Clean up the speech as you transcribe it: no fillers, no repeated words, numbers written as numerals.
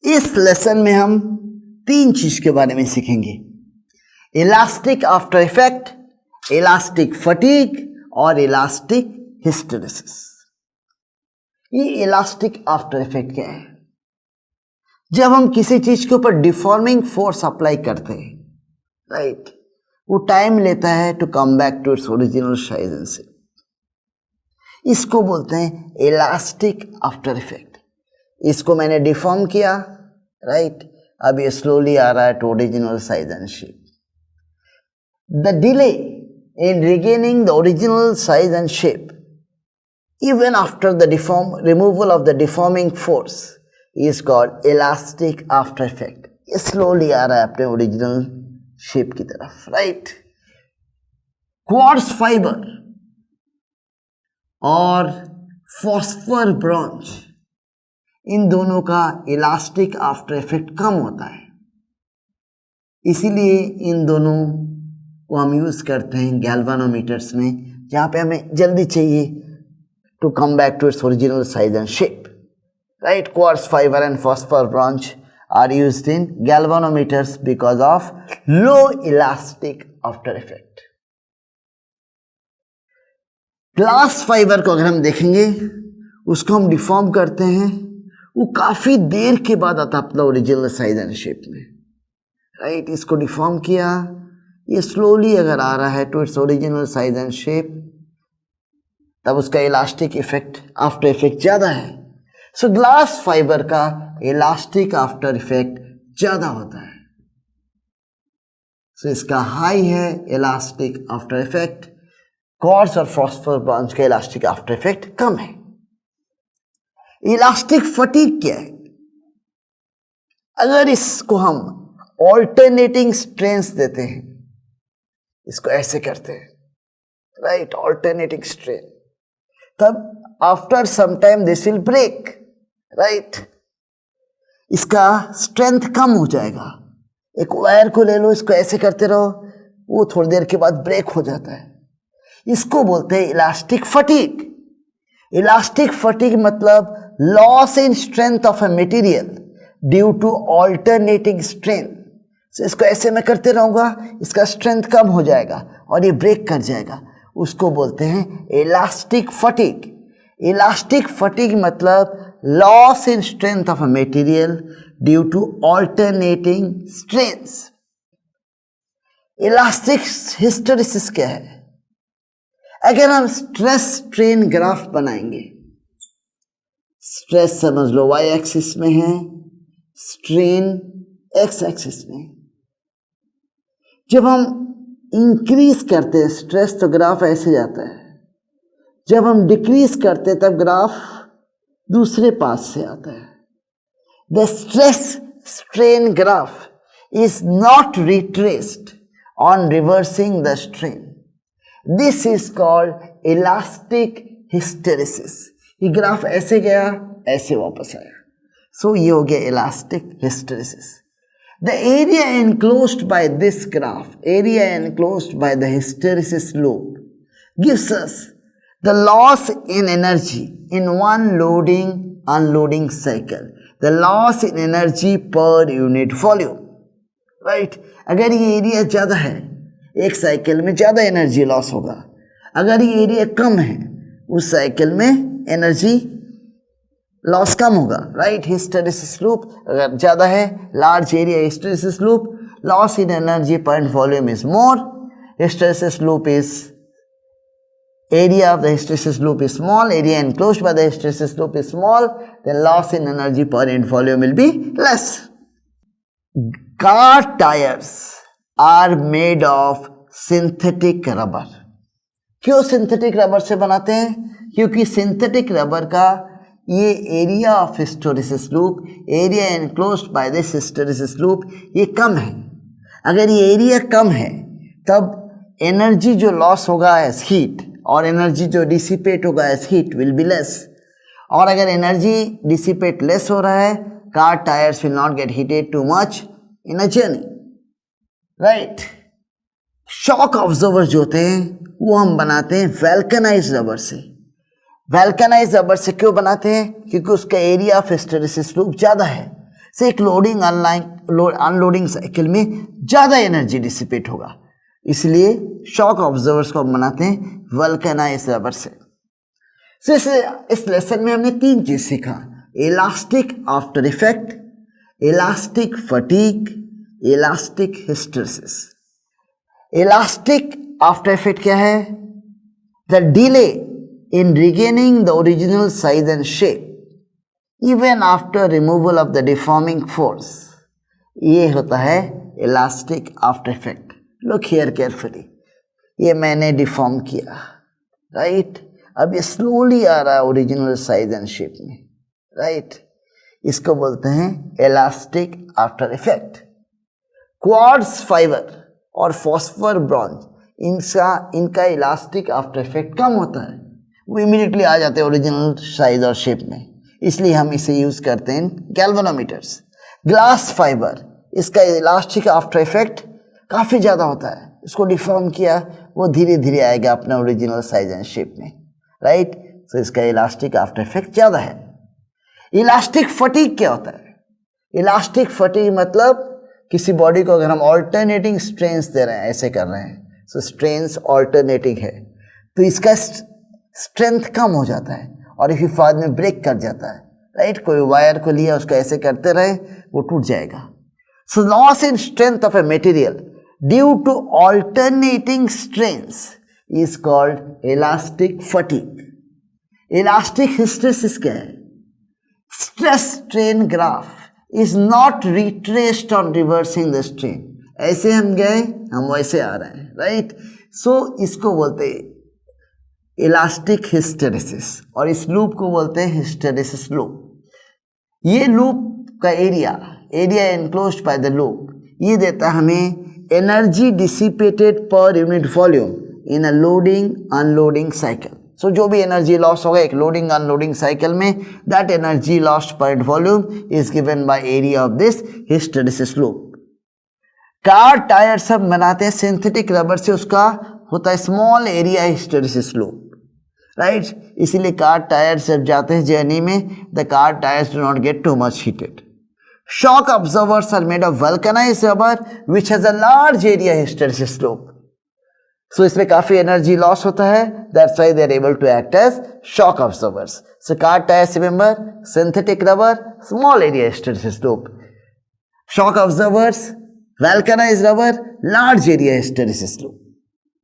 इस लेसन में हम 3 चीज के बारे में सीखेंगे, elastic after effect, elastic fatigue और इलास्टिक हिस्टेरेसिस। ये इलास्टिक आफ्टर इफेक्ट क्या है? जब हम किसी चीज के ऊपर डिफॉर्मिंग फोर्स अप्लाई करते हैं, राइट, वो टाइम लेता है to come back to its original size and shape. इसको बोलते हैं इलास्टिक आफ्टर इफेक्ट। इसको मैंने डिफॉर्म किया, राइट, अब ये स्लोली आ रहा है to original size and shape. The delay in regaining the original size and shape even after the removal of the deforming force is called elastic after effect. ये slowly आ रहा है अपने ओरिजिनल शेप की तरफ, right. Quartz fibre और phosphor bronze, इन दोनों का elastic after effect कम होता है, इसीलिए इन दोनों को हम यूज करते हैं गैल्वानोमीटर्स में, जहाँ पे हमें जल्दी चाहिए to come back to its original size and shape, right? Quartz fiber and phosphor bronze are used in galvanometers because of low elastic after effect. Glass fibre को अगर हम देखेंगे, उसको हम डिफॉर्म करते हैं, वो काफी देर के बाद आता अपना ओरिजिनल साइज एंड शेप में, राइट। इसको डिफॉर्म किया, ये स्लोली अगर आ रहा है to its original size and shape, तब उसका इलास्टिक इफेक्ट आफ्टर इफेक्ट ज्यादा है। सो ग्लास फाइबर का इलास्टिक आफ्टर इफेक्ट ज्यादा होता है, सो इसका हाई है इलास्टिक आफ्टर इफेक्ट। क्वार्ट्ज और फॉस्फर ब्रॉन्ज का इलास्टिक आफ्टर इफेक्ट कम है। इलास्टिक फटीग क्या है? अगर इसको हम ऑल्टरनेटिंग स्ट्रेंथ देते हैं, इसको ऐसे करते हैं, राइट, ऑल्टरनेटिंग स्ट्रेन, तब after some time this will break, right. इसका स्ट्रेंथ कम हो जाएगा। एक वायर को ले लो, इसको ऐसे करते रहो, वो थोड़ी देर के बाद ब्रेक हो जाता है। इसको बोलते हैं इलास्टिक फटीग। इलास्टिक फटीग मतलब loss in strength of a material due to alternating strain. इसको ऐसे मैं करते रहूंगा, इसका स्ट्रेंथ कम हो जाएगा और ये ब्रेक कर जाएगा, उसको बोलते हैं इलास्टिक फटीग। इलास्टिक फटीग मतलब loss in strength of a material due to alternating strains. Elastic hysteresis क्या है? अगर हम स्ट्रेस स्ट्रेन ग्राफ बनाएंगे, स्ट्रेस समझ लो y एक्सिस में है, स्ट्रेन x एक्सिस में। जब हम इंक्रीज करते हैं स्ट्रेस तो ग्राफ ऐसे जाता है, जब हम डिक्रीज करते हैं तब ग्राफ दूसरे पास से आता है। The stress strain graph is not retraced on reversing the strain, this is called elastic hysteresis. ये ग्राफ ऐसे गया, ऐसे वापस आया, सो ये हो गया elastic hysteresis. The area enclosed by this graph, area enclosed by the hysteresis loop, gives us the loss in energy in one loading unloading cycle, the loss in energy per unit volume, right? अगर ये area ज़्यादा है, एक cycle में ज़्यादा energy loss होगा। अगर ये एरिया कम है, उस साइकिल में एनर्जी लॉस कम होगा, राइट। हिस्टेरेसिस लूप अगर ज़्यादा है, large area hysteresis loop, loss in energy पर unit volume is more. Hysteresis loop is area of the hysteresis loop is small, area enclosed by the hysteresis loop is small, then loss in energy per unit volume will be less. Car tires are made of synthetic rubber. क्यों synthetic rubber से बनाते हैं? क्योंकि synthetic rubber का ये area of hysteresis loop, area enclosed by this hysteresis loop, ये कम है। अगर ये एरिया कम है तब एनर्जी जो लॉस होगा एज हीट और एनर्जी जो डिसिपेट होगा as heat will be less. और अगर एनर्जी डिसिपेट लेस हो रहा है, car tyres will not get heated too much in a journey, right. Shock observer जो होते हैं वो हम बनाते हैं वैल्कनाइज रबर से। वैल्कनाइज रबर से क्यों बनाते हैं? क्योंकि उसका एरिया ऑफ हिस्टेरेसिस लूप ज़्यादा है। से एक लोडिंग अनलोडिंग साइकिल में ज़्यादा एनर्जी डिसिपेट होगा, इसलिए शॉक ऑब्जर्वर्स को हम बनाते हैं वल्केनाइज्ड रबर से। इस लेसन में हमने 3 चीज़ सीखा, elastic after effect, elastic fatigue, elastic hysteresis. Elastic after effect क्या है? The delay in regaining the original size and shape even after removal of the deforming force, ये होता है elastic after effect. Look here carefully, ये मैंने deform किया, right, अब ये स्लोली आ रहा है ओरिजिनल साइज एंड शेप में, राइट, इसको बोलते हैं elastic after effect. Quartz fibre और फॉस्फर ब्रॉन्ज इनका इलास्टिक आफ्टर इफेक्ट कम होता है, वो इमीडिएटली आ जाते हैं ओरिजिनल साइज और शेप में, इसलिए हम इसे यूज़ करते हैं गैल्वेनोमीटर्स। ग्लास फाइबर, इसका इलास्टिक आफ्टर इफेक्ट काफ़ी ज़्यादा होता है, इसको डिफॉर्म किया वो धीरे धीरे आएगा अपने ओरिजिनल साइज एंड शेप में, राइट, तो इसका इलास्टिक आफ्टर इफेक्ट ज़्यादा है। इलास्टिक फटीग क्या होता है? इलास्टिक फटीग मतलब किसी बॉडी को अगर हम ऑल्टरनेटिंग स्ट्रेंस दे रहे हैं, ऐसे कर रहे हैं, सो स्ट्रेंस ऑल्टरनेटिंग है, तो इसका स्ट्रेंथ कम हो जाता है और इसी बाद में ब्रेक कर जाता है, राइट, कोई वायर को लिया उसको ऐसे करते रहे वो टूट जाएगा। So loss in strength of a material due to alternating strains is called elastic fatigue. Elastic hysteresis क्या है? Stress strain graph is not retraced on reversing the strain, ऐसे हम गए हम वैसे आ रहे हैं, राइट, सो इसको बोलते हैं इलास्टिक हिस्टेरेसिस और इस लूप को बोलते हैं हिस्टेरेसिस लूप। ये लूप का area enclosed by the loop, ये देता है हमें energy dissipated per unit volume in a loading unloading cycle. So जो भी एनर्जी लॉस होगा एक लोडिंग अनलोडिंग साइकिल में, that energy lost per unit volume is given by area of this hysteresis loop. Car tyre सब बनाते हैं synthetic rubber से, उसका होता है small area hysteresis loop, right, इसीलिए कार टायर्स जब जाते हैं जर्नी में, the car tyres do not get too much heated. Shock observers are made of vulcanised rubber which has a large area hysteresis loop, so इसमें काफी energy loss होता है, that's why they are able to act as shock observers. So car tyres remember synthetic rubber, small area hysteresis loop, shock observers vulcanised rubber, large area hysteresis loop.